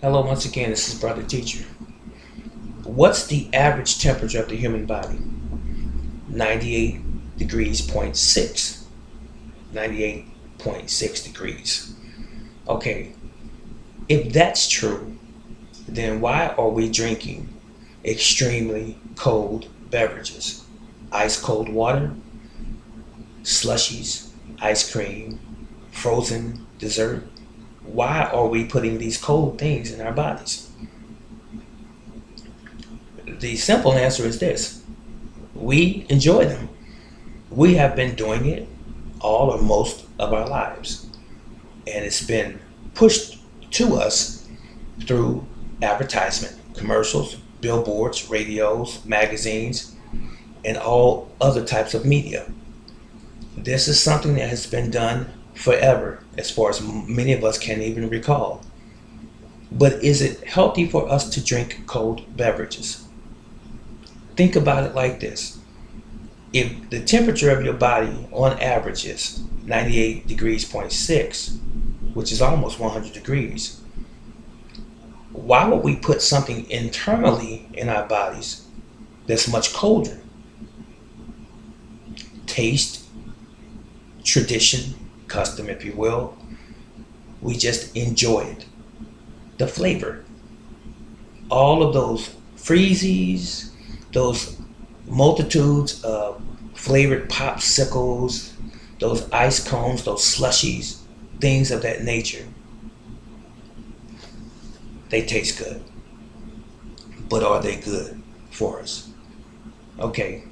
Hello, once again, this is Brother Teacher. What's the average temperature of the human body? 98 degrees, point 0.6. 98.6 degrees. Okay, if that's true, then why are we drinking extremely cold beverages? Ice cold water, slushies, ice cream, frozen dessert. Why are we putting these cold things in our bodies? The simple answer is this: we enjoy them. We have been doing it all or most of our lives, and it's been pushed to us through advertisement, commercials, billboards, radios, magazines, and all other types of media. This is something that has been done forever, as far as many of us can't even recall. But is it healthy for us to drink cold beverages? Think about it like this: if the temperature of your body on average is 98 degrees, point 0.6, which is almost 100 degrees, why would we put something internally in our bodies that's much colder? Taste, tradition, custom, if you will. We just enjoy it. The flavor. All of those freezies, those multitudes of flavored popsicles, those ice cones, those slushies, things of that nature, they taste good. But are they good for us? Okay,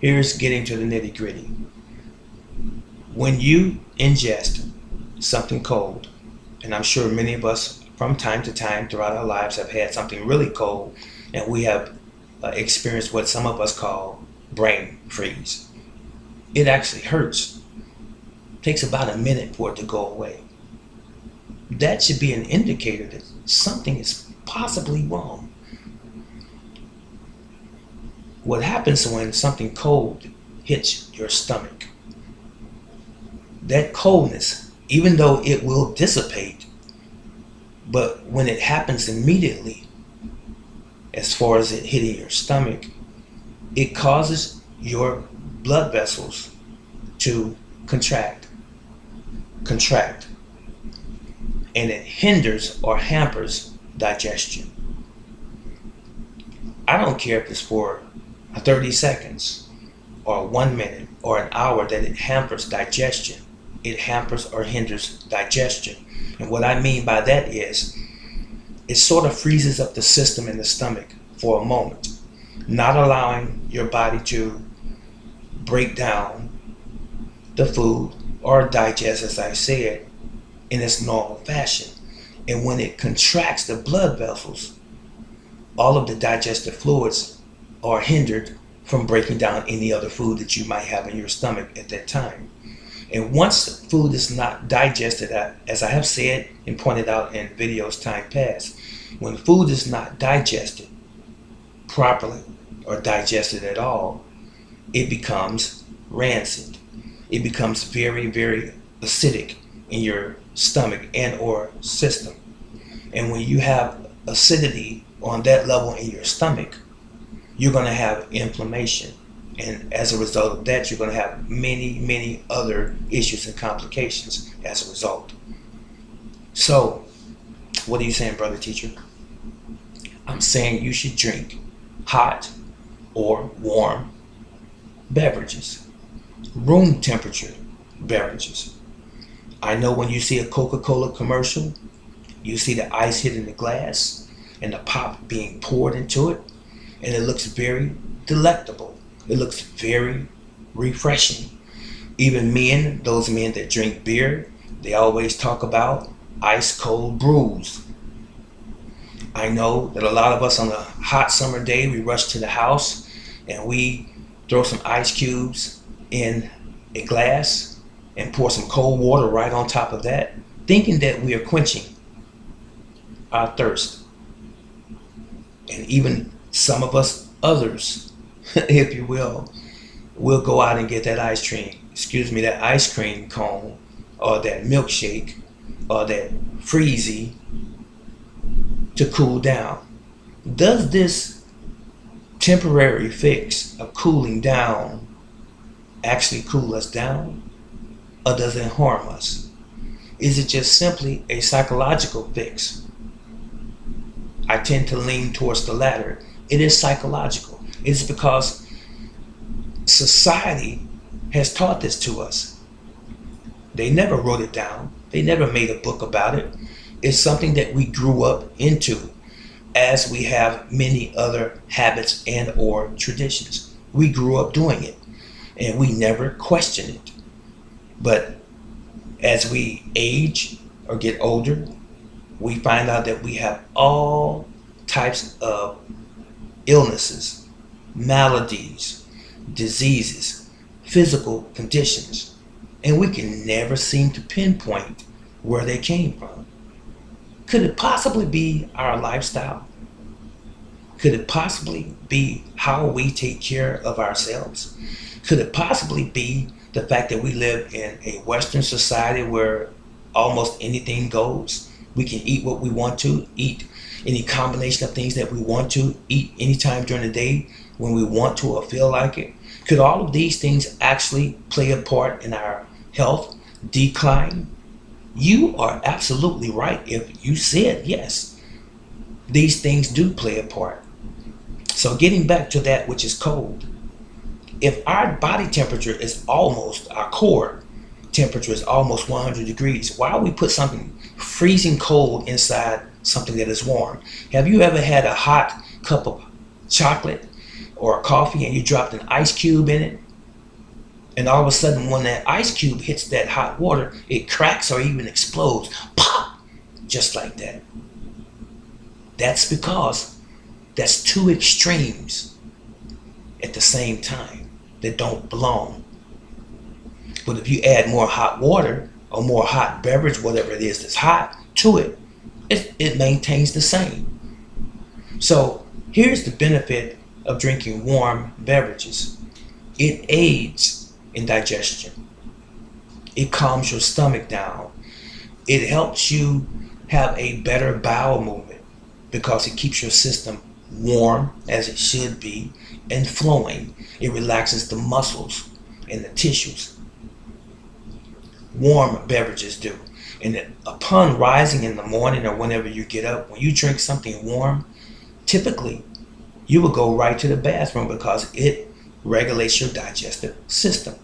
here's getting to the nitty gritty. When you ingest something cold, and I'm sure many of us from time to time throughout our lives have had something really cold, and we have experienced what some of us call brain freeze. It actually hurts. It takes about a minute for it to go away. That should be an indicator that something is possibly wrong. What happens when something cold hits your stomach? That coldness, even though it will dissipate, but when it happens immediately, as far as it hitting your stomach, it causes your blood vessels to contract, and it hinders or hampers digestion. I don't care if it's for 30 seconds or 1 minute or an hour that it hampers digestion. It hampers or hinders digestion. And what I mean by that is it sort of freezes up the system in the stomach for a moment, not allowing your body to break down the food or digest, as I said, in its normal fashion. And when it contracts the blood vessels, all of the digestive fluids are hindered from breaking down any other food that you might have in your stomach at that time. And once food is not digested, as I have said and pointed out in videos time past, when food is not digested properly or digested at all, it becomes rancid. It becomes very, very acidic in your stomach and or system. And when you have acidity on that level in your stomach, you're going to have inflammation. And as a result of that, you're going to have many, many other issues and complications as a result. So, what are you saying, Brother Teacher? I'm saying you should drink hot or warm beverages, room temperature beverages. I know when you see a Coca-Cola commercial, you see the ice hitting the glass and the pop being poured into it, and it looks very delectable. It looks very refreshing. Even men, those men that drink beer, they always talk about ice cold brews. I know that a lot of us on a hot summer day, we rush to the house and we throw some ice cubes in a glass and pour some cold water right on top of that, thinking that we are quenching our thirst. And even some of us others, if you will go out and get that ice cream cone or that milkshake or that freezy to cool down. Does this temporary fix of cooling down actually cool us down, or does it harm us? Is it just simply a psychological fix? I tend to lean towards the latter. It is psychological. It's because society has taught this to us. They never wrote it down. They never made a book about it. It's something that we grew up into, as we have many other habits and or traditions. We grew up doing it and we never question it. But as we age or get older, we find out that we have all types of illnesses, maladies, diseases, physical conditions, and we can never seem to pinpoint where they came from. Could it possibly be our lifestyle? Could it possibly be how we take care of ourselves? Could it possibly be the fact that we live in a Western society where almost anything goes? We can eat what we want to, eat any combination of things that we want to, eat anytime during the day when we want to or feel like it. Could all of these things actually play a part in our health decline? You are absolutely right if you said yes. These things do play a part. So getting back to that which is cold, if our body temperature is almost, our core temperature is almost 100 degrees, why would we put something freezing cold inside something that is warm? Have you ever had a hot cup of chocolate or a coffee and you dropped an ice cube in it? And all of a sudden when that ice cube hits that hot water, it cracks or even explodes. Pop! Just like that. That's because that's two extremes at the same time that don't belong. But if you add more hot water or more hot beverage, whatever it is that's hot, to it, it maintains the same. So here's the benefit of drinking warm beverages. It aids in digestion. It calms your stomach down. It helps you have a better bowel movement because it keeps your system warm as it should be and flowing. It relaxes the muscles and the tissues. Warm beverages do. And upon rising in the morning or whenever you get up, when you drink something warm, typically you will go right to the bathroom because it regulates your digestive system.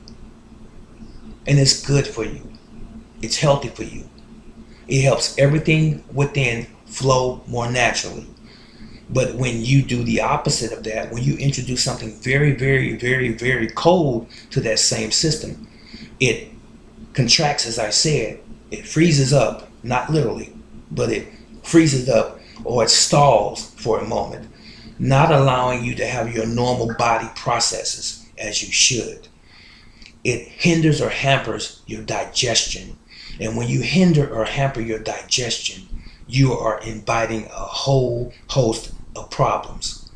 And it's good for you. It's healthy for you. It helps everything within flow more naturally. But when you do the opposite of that, when you introduce something very, very, very, very cold to that same system, it contracts, as I said. It freezes up, not literally, but it freezes up or it stalls for a moment, not allowing you to have your normal body processes as you should. It hinders or hampers your digestion. And when you hinder or hamper your digestion, you are inviting a whole host of problems.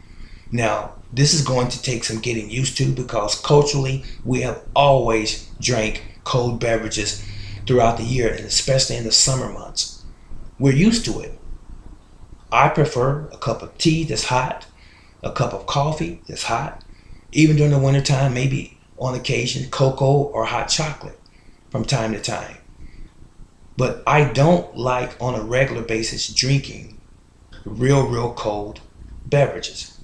Now, this is going to take some getting used to because culturally we have always drank cold beverages throughout the year, and especially in the summer months. We're used to it. I prefer a cup of tea that's hot, a cup of coffee that's hot, even during the wintertime, maybe on occasion cocoa or hot chocolate from time to time. But I don't like on a regular basis drinking real cold beverages.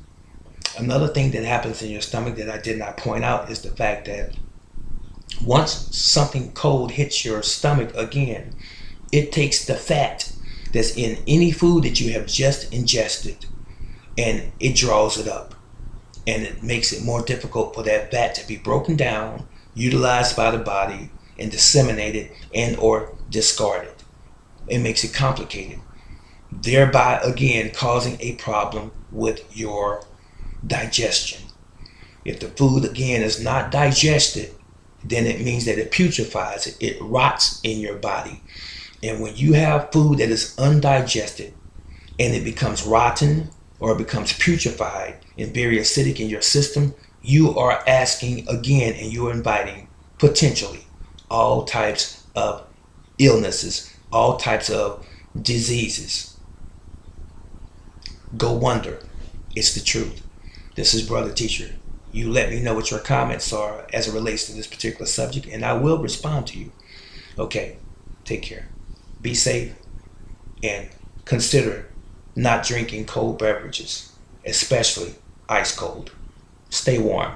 Another thing that happens in your stomach that I did not point out is the fact that once something cold hits your stomach again, it takes the fat that's in any food that you have just ingested and it draws it up. And it makes it more difficult for that fat to be broken down, utilized by the body, and disseminated and or discarded. It makes it complicated, thereby again causing a problem with your digestion. If the food again is not digested, then it means that it putrefies, it rots in your body. And when you have food that is undigested and it becomes rotten or it becomes putrefied and very acidic in your system, you are asking again and you're inviting potentially all types of illnesses all types of diseases. Go wonder. It's the truth. This is Brother Teacher. You let me know what your comments are as it relates to this particular subject, and I will respond to you. Okay, take care. Be safe, and consider not drinking cold beverages, especially ice cold. Stay warm.